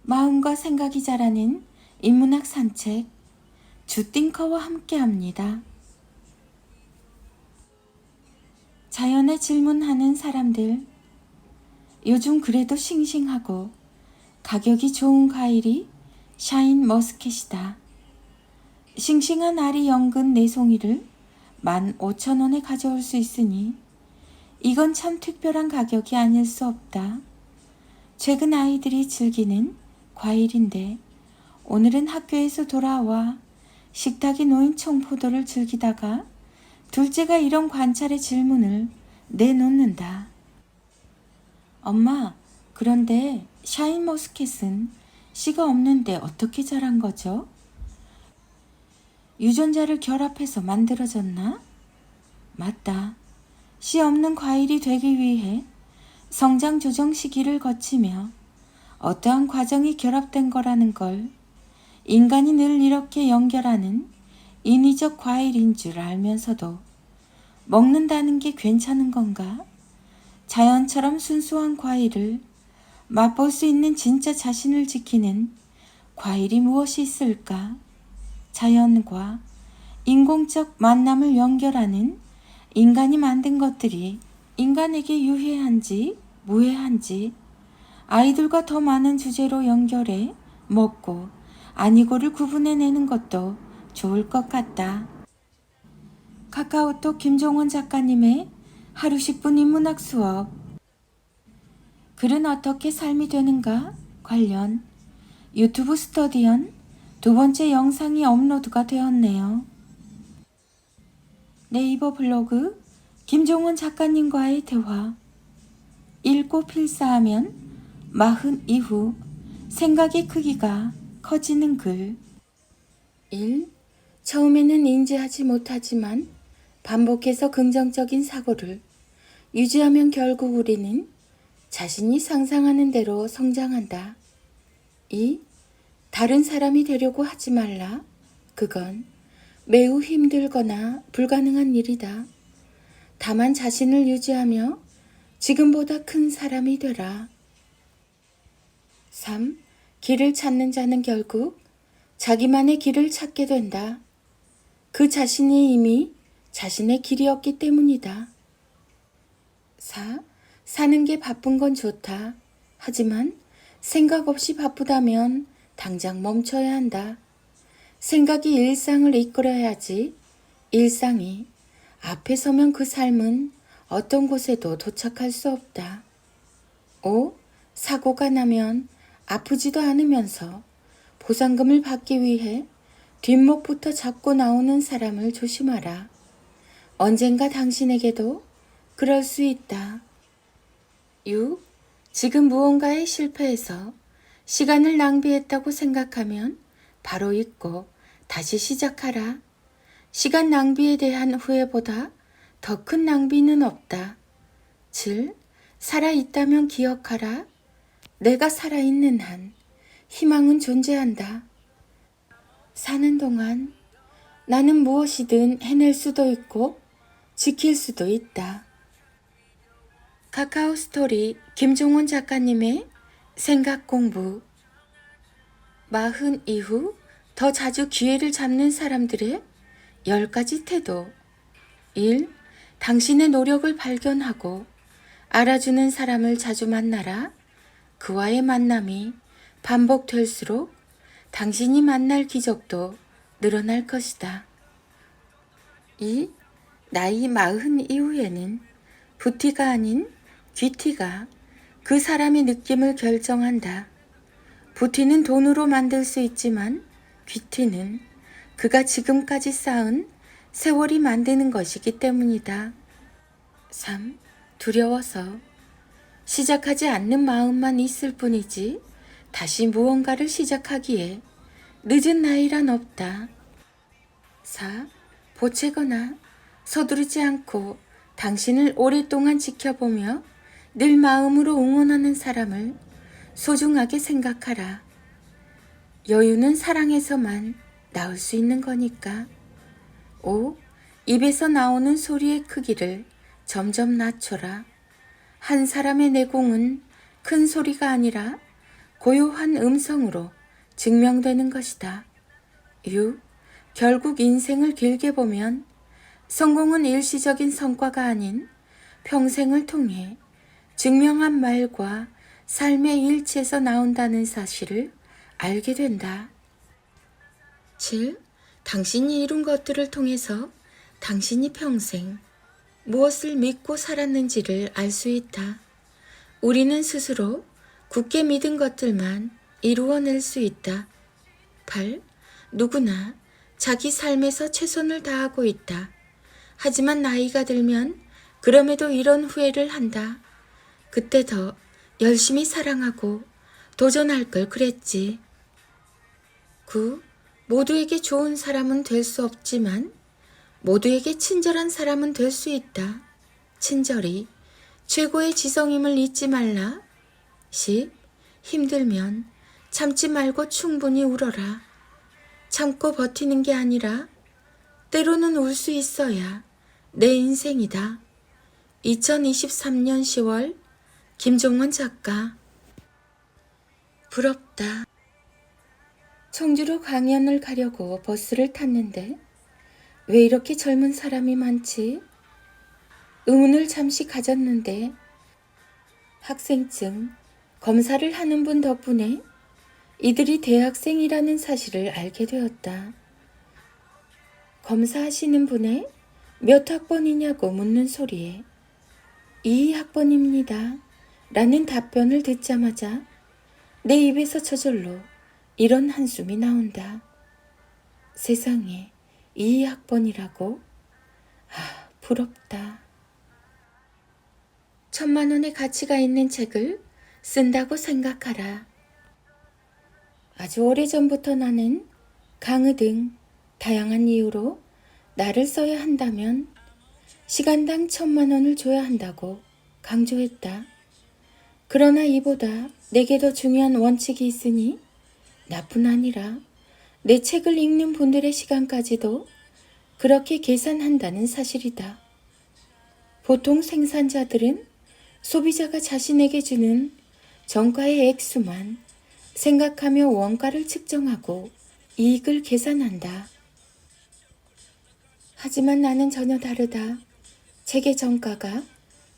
마음과 생각이 자라는 인문학 산책, 주띵커와 함께합니다. 자연에 질문하는 사람들, 요즘 그래도 싱싱하고 가격이 좋은 과일이 샤인 머스켓이다. 싱싱한 알이 연근 4송이를 15,000원에 가져올 수 있으니 이건 참 특별한 가격이 아닐 수 없다. 최근 아이들이 즐기는 과일인데 오늘은 학교에서 돌아와 식탁에 놓인 청포도를 즐기다가 둘째가 이런 관찰의 질문을 내놓는다. 엄마, 그런데 샤인머스켓은 씨가 없는데 어떻게 자란 거죠? 유전자를 결합해서 만들어졌나? 맞다. 씨 없는 과일이 되기 위해 성장 조정 시기를 거치며 어떠한 과정이 결합된 거라는 걸 인간이 늘 이렇게 연결하는 인위적 과일인 줄 알면서도 먹는다는 게 괜찮은 건가? 자연처럼 순수한 과일을 맛볼 수 있는 진짜 자신을 지키는 과일이 무엇이 있을까? 자연과 인공적 만남을 연결하는 인간이 만든 것들이 인간에게 유해한지 무해한지 아이들과 더 많은 주제로 연결해 먹고 아니고를 구분해내는 것도 좋을 것 같다. 카카오톡 김종원 작가님의 하루 10분 인문학 수업 글은 어떻게 삶이 되는가 관련 유튜브 스터디언 2번째 영상이 업로드가 되었네요. 네이버 블로그 김종원 작가님과의 대화 읽고 필사하면 40 이후 생각의 크기가 커지는 글 1. 처음에는 인지하지 못하지만 반복해서 긍정적인 사고를 유지하면 결국 우리는 자신이 상상하는 대로 성장한다. 2. 다른 사람이 되려고 하지 말라. 그건 매우 힘들거나 불가능한 일이다. 다만 자신을 유지하며 지금보다 큰 사람이 되라. 3. 길을 찾는 자는 결국 자기만의 길을 찾게 된다. 그 자신이 이미 자신의 길이었기 때문이다. 4. 사는 게 바쁜 건 좋다. 하지만 생각 없이 바쁘다면 당장 멈춰야 한다. 생각이 일상을 이끌어야지 일상이 앞에 서면 그 삶은 어떤 곳에도 도착할 수 없다. 5. 사고가 나면 아프지도 않으면서 보상금을 받기 위해 뒷목부터 잡고 나오는 사람을 조심하라. 언젠가 당신에게도 그럴 수 있다. 6. 지금 무언가에 실패해서 시간을 낭비했다고 생각하면 바로 잊고 다시 시작하라. 시간 낭비에 대한 후회보다 더 큰 낭비는 없다. 7. 살아있다면 기억하라. 내가 살아있는 한 희망은 존재한다. 사는 동안 나는 무엇이든 해낼 수도 있고 지킬 수도 있다. 카카오 스토리 김종원 작가님의 생각 공부 40 이후 더 자주 기회를 잡는 사람들의 10가지 태도 1. 당신의 노력을 발견하고 알아주는 사람을 자주 만나라. 그와의 만남이 반복될수록 당신이 만날 기적도 늘어날 것이다. 2. 나이 40 이후에는 부티가 아닌 귀티가 그 사람의 느낌을 결정한다. 부티는 돈으로 만들 수 있지만 귀티는 그가 지금까지 쌓은 세월이 만드는 것이기 때문이다. 3. 두려워서 시작하지 않는 마음만 있을 뿐이지 다시 무언가를 시작하기에 늦은 나이란 없다. 4. 보채거나 서두르지 않고 당신을 오랫동안 지켜보며 늘 마음으로 응원하는 사람을 소중하게 생각하라. 여유는 사랑에서만 나올 수 있는 거니까. 5. 입에서 나오는 소리의 크기를 점점 낮춰라. 한 사람의 내공은 큰 소리가 아니라 고요한 음성으로 증명되는 것이다. 결국 인생을 길게 보면 성공은 일시적인 성과가 아닌 평생을 통해 증명한 말과 삶의 일치에서 나온다는 사실을 알게 된다. 7. 당신이 이룬 것들을 통해서 당신이 평생 무엇을 믿고 살았는지를 알 수 있다. 우리는 스스로 굳게 믿은 것들만 이루어낼 수 있다. 8. 누구나 자기 삶에서 최선을 다하고 있다. 하지만 나이가 들면 그럼에도 이런 후회를 한다. 그때 더 열심히 사랑하고 도전할 걸 그랬지. 9. 모두에게 좋은 사람은 될 수 없지만 모두에게 친절한 사람은 될 수 있다. 친절이 최고의 지성임을 잊지 말라. 10. 힘들면 참지 말고 충분히 울어라. 참고 버티는 게 아니라 때로는 울 수 있어야 내 인생이다. 2023년 10월 김종원 작가. 부럽다. 청주로 강연을 가려고 버스를 탔는데 왜 이렇게 젊은 사람이 많지? 의문을 잠시 가졌는데 학생증 검사를 하는 분 덕분에 이들이 대학생이라는 사실을 알게 되었다. 검사하시는 분의 몇 학번이냐고 묻는 소리에 2학번입니다. 라는 답변을 듣자마자 내 입에서 저절로 이런 한숨이 나온다. 세상에 2학번이라고? 부럽다. 1000만 원의 가치가 있는 책을 쓴다고 생각하라. 아주 오래전부터 나는 강의 등 다양한 이유로 나를 써야 한다면 시간당 1000만 원을 줘야 한다고 강조했다. 그러나 이보다 내게 더 중요한 원칙이 있으니 나뿐 아니라 내 책을 읽는 분들의 시간까지도 그렇게 계산한다는 사실이다. 보통 생산자들은 소비자가 자신에게 주는 정가의 액수만 생각하며 원가를 측정하고 이익을 계산한다. 하지만 나는 전혀 다르다. 책의 정가가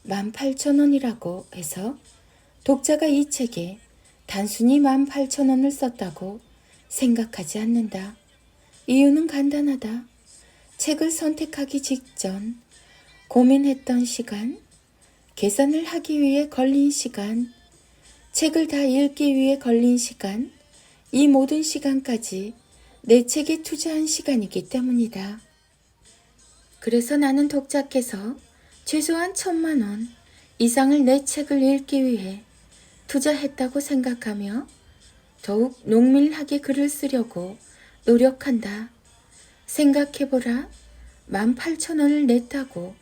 18,000원이라고 해서 독자가 이 책에 단순히 18,000원을 썼다고 생각하지 않는다. 이유는 간단하다. 책을 선택하기 직전 고민했던 시간, 계산을 하기 위해 걸린 시간, 책을 다 읽기 위해 걸린 시간, 이 모든 시간까지 내 책에 투자한 시간이기 때문이다. 그래서 나는 독자께서 최소한 1000만 원 이상을 내 책을 읽기 위해 투자했다고 생각하며 더욱 농밀하게 글을 쓰려고 노력한다. 생각해보라. 18,000원을 냈다고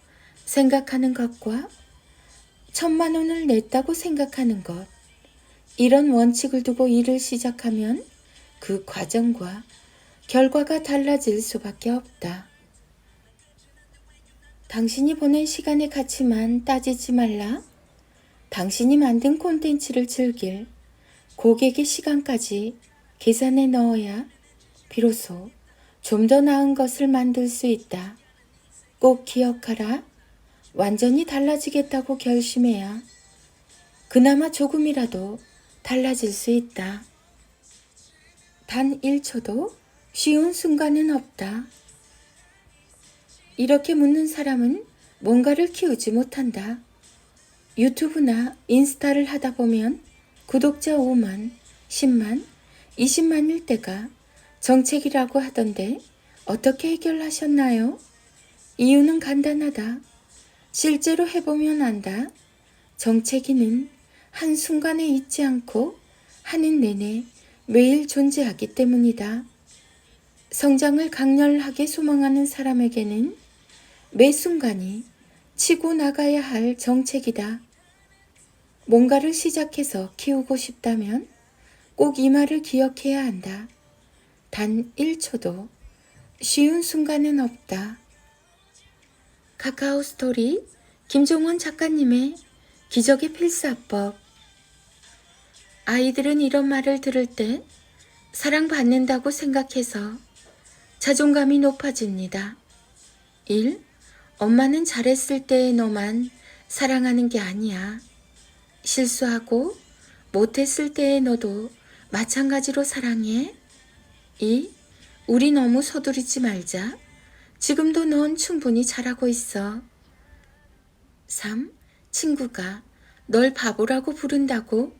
생각하는 것과 1000만 원을 냈다고 생각하는 것. 이런 원칙을 두고 일을 시작하면 그 과정과 결과가 달라질 수밖에 없다. 당신이 보낸 시간의 가치만 따지지 말라. 당신이 만든 콘텐츠를 즐길 고객의 시간까지 계산에 넣어야 비로소 좀 더 나은 것을 만들 수 있다. 꼭 기억하라. 완전히 달라지겠다고 결심해야 그나마 조금이라도 달라질 수 있다. 단 1초도 쉬운 순간은 없다. 이렇게 묻는 사람은 뭔가를 키우지 못한다. 유튜브나 인스타를 하다 보면 구독자 5만, 10만, 20만일 때가 정책이라고 하던데 어떻게 해결하셨나요? 이유는 간단하다. 실제로 해보면 안다. 정체기는 한순간에 있지 않고 하는 내내 매일 존재하기 때문이다. 성장을 강렬하게 소망하는 사람에게는 매 순간이 치고 나가야 할 정책이다. 뭔가를 시작해서 키우고 싶다면 꼭 이 말을 기억해야 한다. 단 1초도 쉬운 순간은 없다. 카카오 스토리 김종원 작가님의 기적의 필사법. 아이들은 이런 말을 들을 때 사랑받는다고 생각해서 자존감이 높아집니다. 1. 엄마는 잘했을 때의 너만 사랑하는 게 아니야. 실수하고 못했을 때의 너도 마찬가지로 사랑해. 2. 우리 너무 서두르지 말자. 지금도 넌 충분히 잘하고 있어. 3. 친구가 널 바보라고 부른다고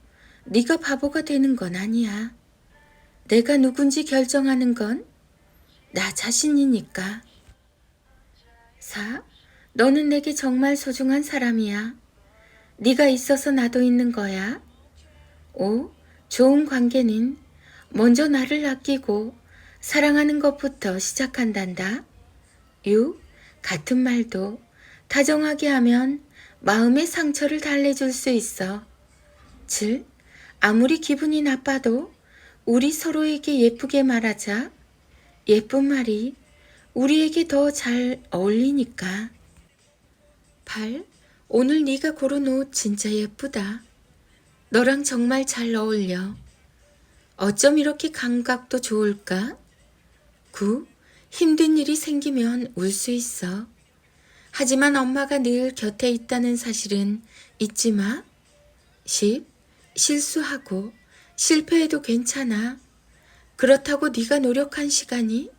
네가 바보가 되는 건 아니야. 내가 누군지 결정하는 건 나 자신이니까. 4. 너는 내게 정말 소중한 사람이야. 네가 있어서 나도 있는 거야. 5. 좋은 관계는 먼저 나를 아끼고 사랑하는 것부터 시작한단다. 6. 같은 말도 다정하게 하면 마음의 상처를 달래줄 수 있어. 7. 아무리 기분이 나빠도 우리 서로에게 예쁘게 말하자. 예쁜 말이 우리에게 더 잘 어울리니까. 8. 오늘 네가 고른 옷 진짜 예쁘다. 너랑 정말 잘 어울려. 어쩜 이렇게 감각도 좋을까? 9. 힘든 일이 생기면 울 수 있어. 하지만 엄마가 늘 곁에 있다는 사실은 잊지 마. 10. 실수하고 실패해도 괜찮아. 그렇다고 네가 노력한 시간이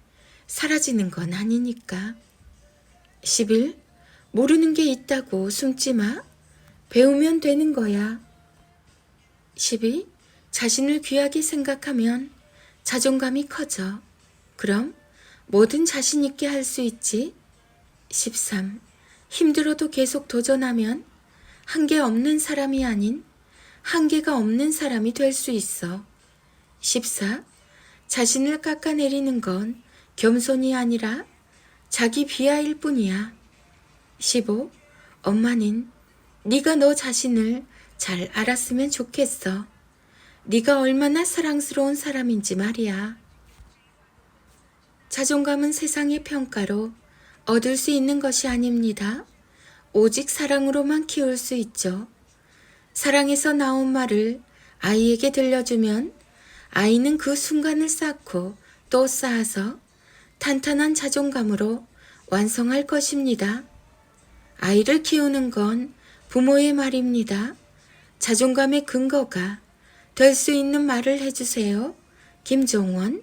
사라지는 건 아니니까. 11. 모르는 게 있다고 숨지 마. 배우면 되는 거야. 12. 자신을 귀하게 생각하면 자존감이 커져. 그럼 뭐든 자신 있게 할 수 있지. 13. 힘들어도 계속 도전하면 한계 없는 사람이 아닌 한계가 없는 사람이 될 수 있어. 14. 자신을 깎아내리는 건 겸손이 아니라 자기 비하일 뿐이야. 15. 엄마는 네가 너 자신을 잘 알았으면 좋겠어. 네가 얼마나 사랑스러운 사람인지 말이야. 자존감은 세상의 평가로 얻을 수 있는 것이 아닙니다. 오직 사랑으로만 키울 수 있죠. 사랑에서 나온 말을 아이에게 들려주면 아이는 그 순간을 쌓고 또 쌓아서 탄탄한 자존감으로 완성할 것입니다. 아이를 키우는 건 부모의 말입니다. 자존감의 근거가 될 수 있는 말을 해주세요. 김종원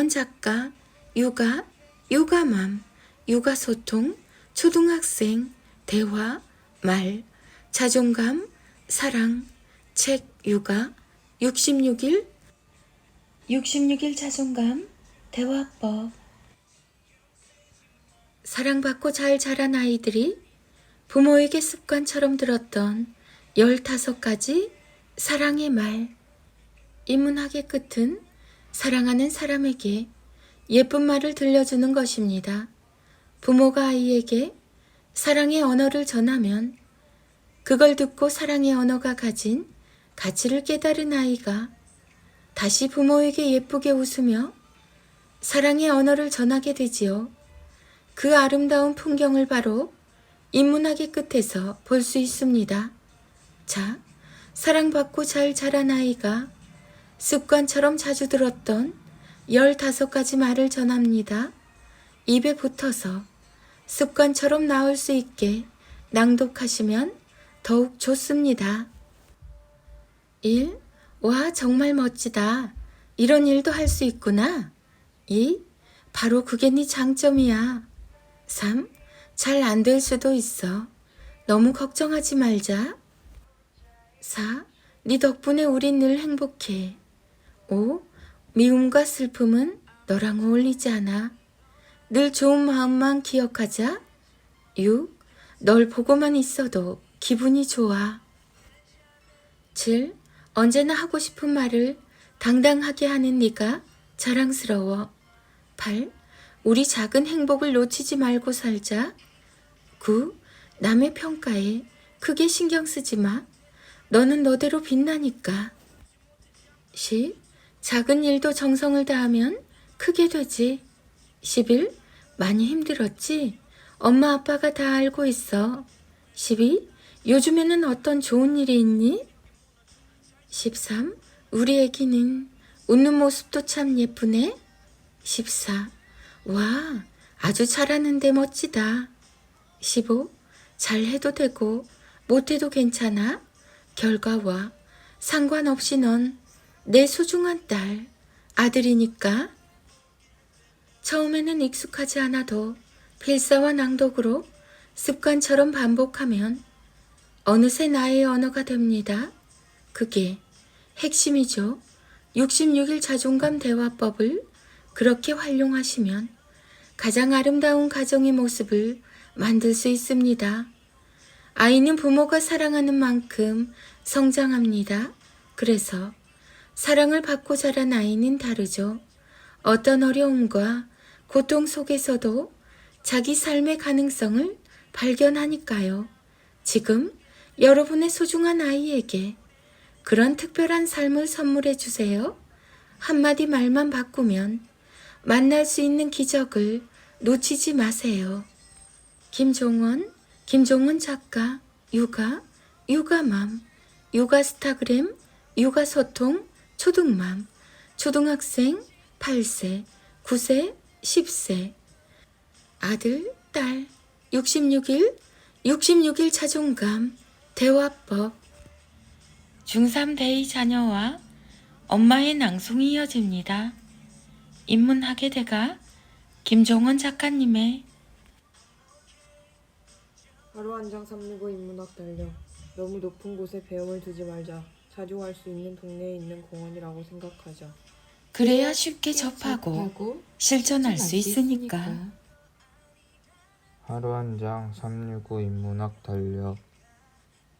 작가, 육아, 육아맘, 육아소통, 초등학생, 대화, 말, 자존감, 사랑, 책, 육아, 66일 자존감, 대화법. 사랑받고 잘 자란 아이들이 부모에게 습관처럼 들었던 15가지 사랑의 말. 인문학의 끝은 사랑하는 사람에게 예쁜 말을 들려주는 것입니다. 부모가 아이에게 사랑의 언어를 전하면 그걸 듣고 사랑의 언어가 가진 가치를 깨달은 아이가 다시 부모에게 예쁘게 웃으며 사랑의 언어를 전하게 되지요. 그 아름다운 풍경을 바로 인문학의 끝에서 볼 수 있습니다. 자, 사랑받고 잘 자란 아이가 습관처럼 자주 들었던 15가지 말을 전합니다. 입에 붙어서 습관처럼 나올 수 있게 낭독하시면 더욱 좋습니다. 1. 와, 정말 멋지다. 이런 일도 할 수 있구나. 2. 바로 그게 네 장점이야. 3. 잘 안 될 수도 있어. 너무 걱정하지 말자. 4. 네 덕분에 우린 늘 행복해. 5. 미움과 슬픔은 너랑 어울리지 않아. 늘 좋은 마음만 기억하자. 6. 널 보고만 있어도 기분이 좋아. 7. 언제나 하고 싶은 말을 당당하게 하는 네가 자랑스러워. 8. 우리 작은 행복을 놓치지 말고 살자. 9. 남의 평가에 크게 신경 쓰지 마. 너는 너대로 빛나니까. 10. 작은 일도 정성을 다하면 크게 되지. 11. 많이 힘들었지? 엄마 아빠가 다 알고 있어. 12. 요즘에는 어떤 좋은 일이 있니? 13. 우리 애기는 웃는 모습도 참 예쁘네. 14. 와, 아주 잘하는데 멋지다. 15. 잘해도 되고 못해도 괜찮아. 결과와 상관없이 넌 내 소중한 딸, 아들이니까. 처음에는 익숙하지 않아도 필사와 낭독으로 습관처럼 반복하면 어느새 나의 언어가 됩니다. 그게 핵심이죠. 66일 자존감 대화법을 그렇게 활용하시면 가장 아름다운 가정의 모습을 만들 수 있습니다. 아이는 부모가 사랑하는 만큼 성장합니다. 그래서 사랑을 받고 자란 아이는 다르죠. 어떤 어려움과 고통 속에서도 자기 삶의 가능성을 발견하니까요. 지금 여러분의 소중한 아이에게 그런 특별한 삶을 선물해 주세요. 한마디 말만 바꾸면 만날 수 있는 기적을 놓치지 마세요. 김종원 작가, 육아맘, 육아스타그램, 육아소통, 초등맘, 초등학생, 8세, 9세, 10세, 아들, 딸, 66일 자존감, 대화법. 중3 데이 자녀와 엄마의 낭송이 이어집니다. 인문학의 대가 김종원 작가님의 하루 한 장 365 인문학 달력. 너무 높은 곳에 배움을 두지 말자. 자주 갈 수 있는 동네에 있는 공원이라고 생각하자. 그래야 쉽게 접하고 실천할 수 있으니까. 하루 한 장 365 인문학 달력.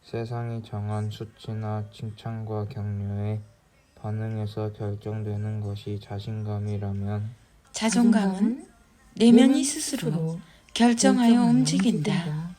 세상이 정한 수치나 칭찬과 격려에 반응해서 결정되는 것이 자신감이라면 자존감은 내면이 스스로 결정하여 움직인다.